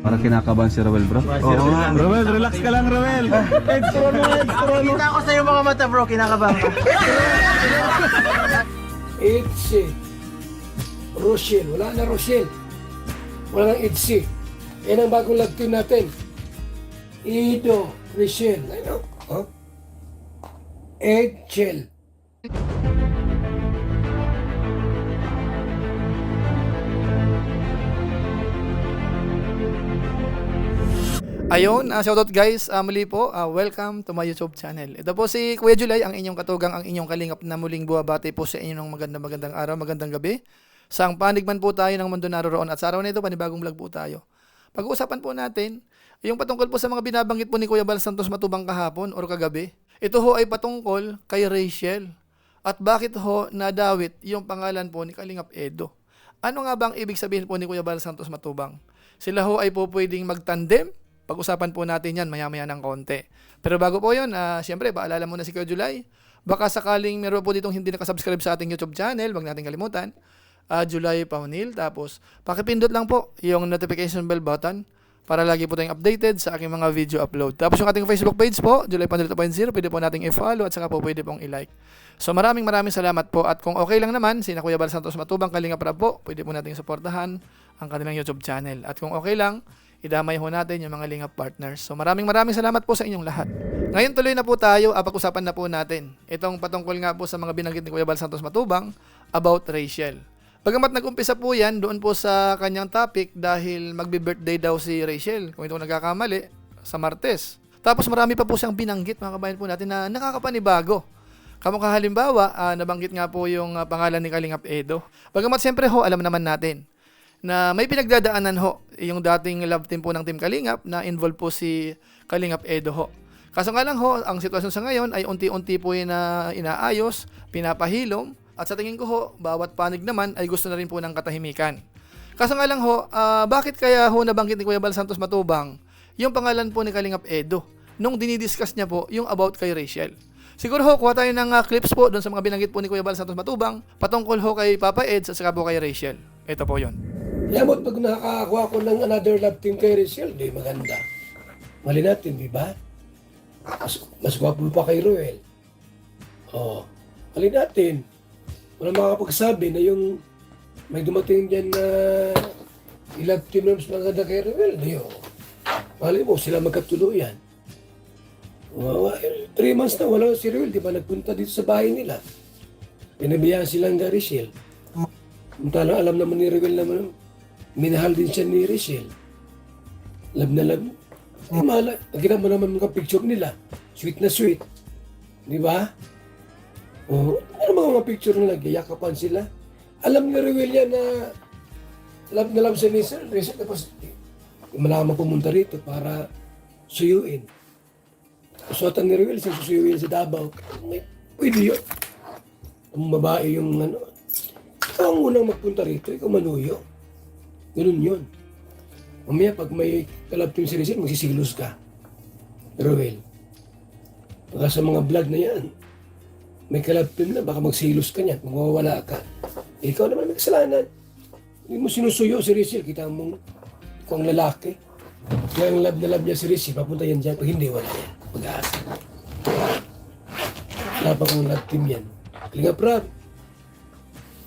Parang kinakabahan si Rowel, bro. Oo nga. Rowel, relax ka lang, Rowel. Extra mo, extra mo. Kita ko sa iyong mga mata, bro. Kinakabahan ka. Itzy. Rochelle. Wala na Rochelle. Wala nang Itzy. Yan ang bagong love team natin. Ido. Rochelle. Ano? Huh? Eggshell. Ayun, shoutout guys, muli po, welcome to my YouTube channel. Ito po si Kuya July, ang inyong katugang, ang inyong kalingap na muling buwabati po sa inyo ng magandang araw, magandang gabi. Saang panig man po tayo ng mundo naroon at sa araw na ito, panibagong vlog po tayo. Pag-uusapan po natin, yung patungkol po sa mga binabanggit po ni Kuya Bal Santos Matubang kahapon or kagabi. Ito ho ay patungkol kay Rachel. At bakit ho nadawit yung pangalan po ni Kalingap Edo? Ano nga bang ibig sabihin po ni Kuya Bal Santos Matubang? Sila ho ay po pwedeng magtandem. Pag-usapan po natin yan maya-maya ng konti. Pero bago po yun, siyempre, paalala muna si Kuya July. Baka sakaling meron po ditong hindi nakasubscribe sa ating YouTube channel, wag natin kalimutan. July Paunil. Tapos, pakipindot lang po yung notification bell button para lagi po tayong updated sa aking mga video upload. Tapos yung ating Facebook page po, July Paunil 2.0, pwede po nating i-follow at saka po pwede pong i-like. So maraming salamat po. At kung okay lang naman, sina Kuya Bal Santos Matubang, Kalingap Rab po, pwede po nating suportahan ang kanilang YouTube channel. At kung okay lang, idamay ho natin yung mga Lingap partners. So maraming salamat po sa inyong lahat. Ngayon tuloy na po tayo, pag-usapan na po natin itong patungkol nga po sa mga binanggit ni Kuya Bal Santos Matubang about Rachel. Bagamat nag-umpisa po yan doon po sa kanyang topic dahil magbi-birthday daw si Rachel, kung ito nagkakamali, sa Martes. Tapos marami pa po siyang binanggit, mga kabayan po natin, na nakakapanibago. Kamukha halimbawa, nabanggit nga po yung pangalan ni Kalingap Edo. Bagamat siyempre ho, alam naman natin na may pinagdadaanan ho yung dating love team po ng Team Kalingap na involved po si Kalingap Edo ho. Kaso nga lang ho, ang sitwasyon sa ngayon ay unti-unti po yung inaayos, pinapahilom, at sa tingin ko ho, bawat panig naman ay gusto na rin po ng katahimikan. Kaso nga lang ho, bakit kaya ho nabanggit ni Kuya Bal Santos Matubang yung pangalan po ni Kalingap Edo nung dinidiscuss niya po yung about kay Rachel? Siguro ho, kuha tayo ng clips po doon sa mga binanggit po ni Kuya Bal Santos Matubang patungkol ho kay Papa Ed at saka po kay Rachel. Ito po yun. Yamot pag nakakakuha ko ng another love team kay Rachel, di maganda. Mali natin, di ba? Mas gwapo pa kay Roel. Oh, mali natin. Walang makakapagsabi na yung may dumating dyan na i-love team na mas maganda kay Roel. Di oh. Mali mo, sila magkatuluyan. 3 months na wala si Roel, di ba? Nagpunta dito sa bahay nila. Pinabayaan silang kay Rachel. Samantalang alam naman ni Roel naman, minahal din siya ni Rachel. Love na love. Mahal, nakita mo naman mga picture nila. Sweet na sweet. Di ba? Oh, ano mga picture nila? Gayakapan sila. Alam ni Roel yan na love siya ni Rachel. Tapos, malaman pumunta rito para suyuin. Suotan ni Roel, siya susuyuin sa Davao. Pwede yun. Ang babae yung ano. Ikaw ang unang magpunta rito, ikaw manuyo. Ganun yun. Mamaya pag may kalab team si Rachel, magsisilos ka. Roel. Baka sa mga vlog na yan, may kalab team na, baka magsilos ka niyan, mawawala ka. Ikaw naman may kasalanan. Hindi mo sinusuyo si Rachel, kita mo ikaw ang lalaki. Kaya ang love na love niya si Rachel, papunta yan dyan. Pag hindi, wala yan. Pag-aasa. Wala pa kong love team yan. Kalingap Rab.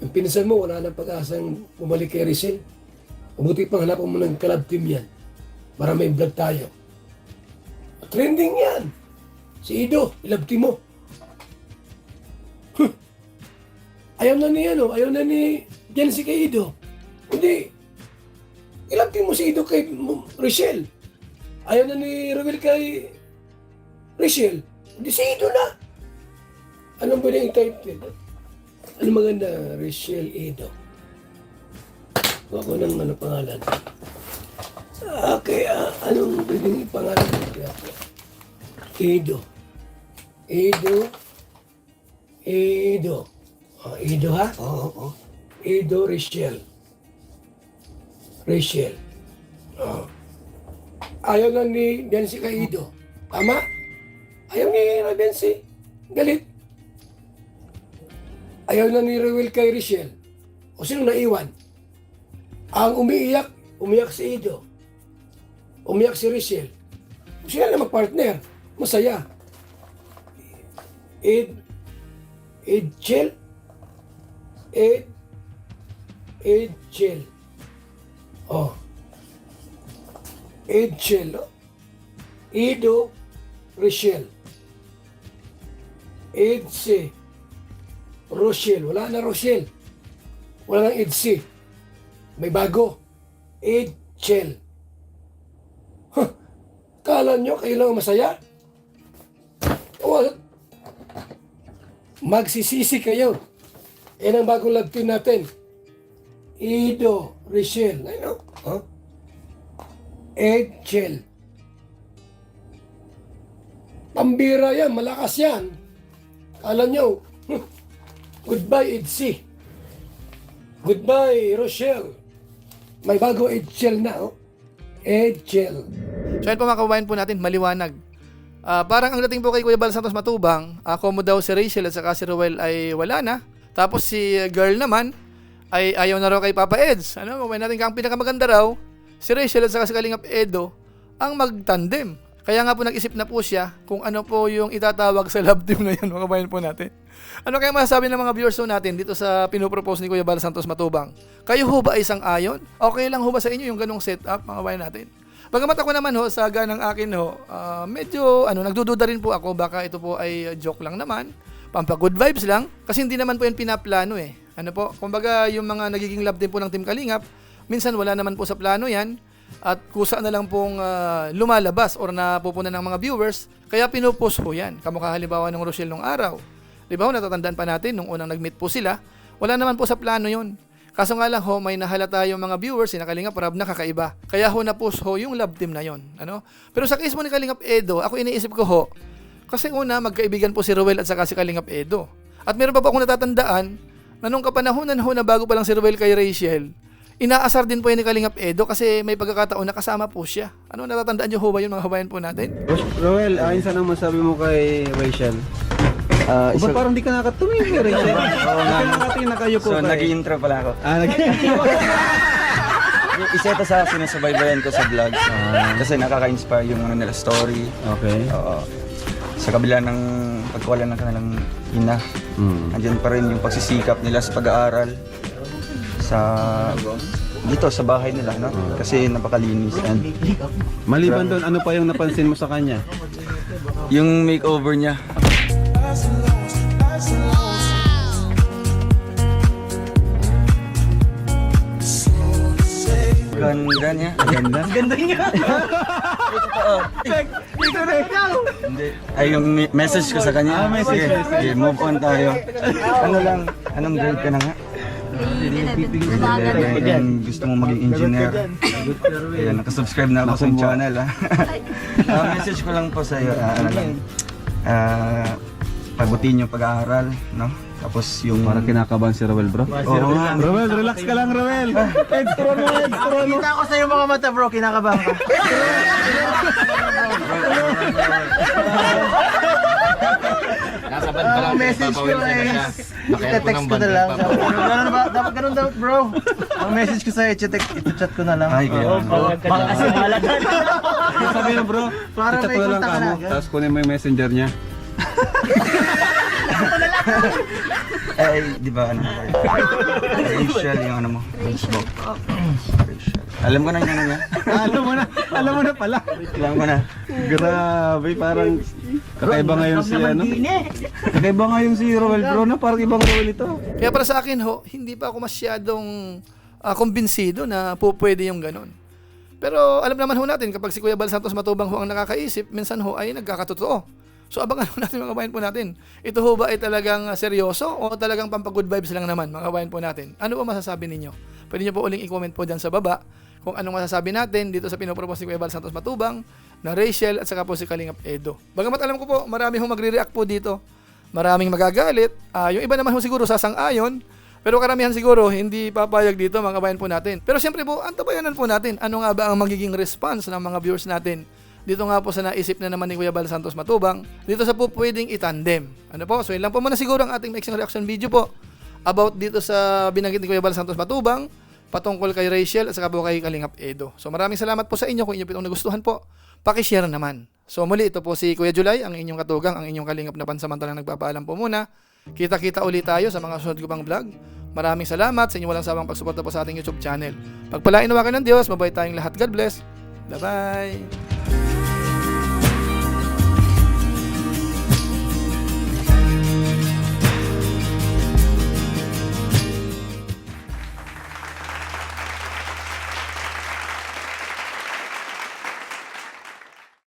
Ang pinsan mo, wala nang pag-asang bumalik kay Rachel. Mabuti pang hanapan mo ng kalab team yan para may vlog tayo. Trending yan. Si Ido, ilab team mo. Ayaw na ni ayaw na ni Jency kay Ido. Hindi. Ilab team mo si Ido kay Rachel. Ayaw na ni Roel kay Rachel. Hindi si Ido na. Anong pwede i-title? Ano maganda? Rachel Ido. Ako ng pangalan. Okay, anong pwedeng ipangalan ko? Ido. Ido. Ido. Ido ha? Oo. Ido Rachel. Rachel. Ayaw na ni Nancy kay Ido. Tama? Ayaw ni Nancy. Galit. Ayaw na ni Roel kay Rachel. O sino naiwan? Ang umiyak si Ido. Umiyak si Rachel. Sila na magpartner. Masaya. Edgel. Oh. Edgel. Edo, Rachel. Edse. Rochelle. Wala na Rochelle. Wala nang Edse. May bago. Edgel. Huh. Kala nyo kayo lang masaya? O, magsisisi kayo. Yan ang bagong love team natin. Edo, Rachel. Ano? Huh? Edgel. Pambira yan, malakas yan. Kala nyo, goodbye Edsi. Goodbye Rochelle. May bago Edgel na, oh. Edgel. So yun po mga kababayan po natin, maliwanag. Parang ang dating po kay Kuya Bal Santos Matubang, como daw si Rachel at saka si Ruel ay wala na. Tapos si girl naman ay ayaw na raw kay Papa Eds. Ano, kababayan natin, ang pinakamaganda raw, si Rachel at saka si Kalingap Edo ang magtandem. Kaya nga po nag-isip na po siya kung ano po yung itatawag sa love team na yun, mga kabayan po natin. Ano kaya masasabi ng mga viewers po natin dito sa pinopropose ni Kuya Bal Santos Matubang? Kayo ho ba ay sang-ayon? Okay lang ho ba sa inyo yung ganong setup, mga kabayan natin? Bagamat ako naman ho, saga ng akin ho, medyo nagdududa rin po ako, baka ito po ay joke lang naman, pampa-good vibes lang, kasi hindi naman po yan pinaplano eh. Ano po, kumbaga yung mga nagiging love team po ng Team Kalingap, minsan wala naman po sa plano yan, at kusa na lang pong lumalabas or napupunan ng mga viewers, kaya pinupost po yan. Kamukha halimbawa ng Rochelle nung araw. Di ba ho, natatandaan pa natin, nung unang nag-meet po sila, wala naman po sa plano yon. Kaso nga lang ho, may nahalata yung mga viewers, si Kalingap Rab na kakaiba. Kaya ho na-post ho yung love team na yon. Ano? Pero sa case mo ni Kalingap Edo, ako iniisip ko ho, kasi una, magkaibigan po si Ruel at saka si Kalingap Edo. At meron pa po akong natatandaan, na nung kapanahonan ho na bago pa lang si Ruel kay Rachel, inaasar din po yan ni Kalingap Edo kasi may pagkakataon na kasama po siya. Ano, natatandaan nyo ho ba yun mga kabayan po natin? Roel, saan ang masabi mo kay Rachel? Ba't parang di ka nakatumingin kay Rachel? Oo nga. Nakatingin na kayo po. So, nag-i-intro pala ako. Isa ito sa sinusubaybayan ko sa vlogs. Kasi nakaka-inspire yung nila story. Okay. Oo. Sa kabila ng pagkawala ng kanilang ina, andyan pa rin yung pagsisikap nila sa pag-aaral. Dito sa bahay nila, no? Kasi napakalinis. And Maliban doon, ano pa yung napansin mo sa kanya? yung makeover niya. Ganda niya. Ganda? Ganda niya. Dito na ikaw! Hindi. Ay, yung message ko sa kanya. Message. Sige, move on tayo. Ano lang, anong grade ka na nga? Grade 11. Gusto mo maging engineer. Kaya nakasubscribe na ako sa channel. Message ko lang po sa iyo. Pagutin yung pag-aaral, no? Tapos yung... Parang kinakabahan si Roel, bro. Oo nga. Roel, relax ka lang, Roel. Extra mo. Nakikita ko sa iyo mga mata bro, kinakabahan ka. Nakabad pa lang. Message ko i-text ko na lang. Ganun ba? Dapat ganun daw bro. Ang message ko sa'yo, i-chat ko na lang. Ay, kaya Kasi mahalagan. Sabi na, bro. Para Chat may mo lang contact ka mo. na agad. Tapos kunin mo yung messenger niya. di ba ano? Rachel, yung ano mo? Facebook. Rachel. Alam ko na yung ano niya. Alam mo na pala. Alam ko na. Grabe, parang kakaiba ngayon si ano. Kakaiba ngayon si Roel, bro, na parang ibang Roel ito. Kaya para sa akin ho, hindi pa ako masyadong kumbinsido na po pwede yung ganun. Pero alam naman ho natin, kapag si Kuya Bal Santos Matubang ho ang nakakaisip, minsan ho ay nagkakatotoo. So abangan ho natin mga kabayan po natin. Ito ho ba ay talagang seryoso o talagang pampag-good vibes lang naman mga kabayan po natin? Ano ba masasabi ninyo? Pwede nyo po uling i-comment po dyan sa baba kung anong masasabi natin dito sa pinopropose ni Kuya Bal Santos Matubang, na Rachel at saka po si Kalingap Edo. Bagamat alam ko po, marami ho magre-react po dito. Maraming magagalit. Yung iba naman ho siguro sasang-ayon. Pero karamihan siguro hindi papayag dito mga kabayan po natin. Pero siyempre po, antabayanan po natin ano nga ba ang magiging response ng mga viewers natin. Dito nga po sa naisip na naman ni Kuya Bal Santos Matubang, dito sa po pwedeng itandem. Ano po? So yun lang po muna siguro ang ating mixing reaction video po about dito sa binanggit ni Kuya Bal Santos Matubang. patungkol kay Rachel at saka po kay Kalingap Edo. So maraming salamat po sa inyo. Kung inyo po itong nagustuhan po, pakishare naman. So muli, ito po si Kuya July, ang inyong katugang, ang inyong kalingap na pansamantalang nagpapaalam po muna. Kita-kita ulit tayo sa mga susunod ko pang vlog. Maraming salamat sa inyong walang sawang pagsuporta po sa ating YouTube channel. Pagpalain nawa kayo ng Diyos, mabait tayong lahat. God bless. Bye-bye.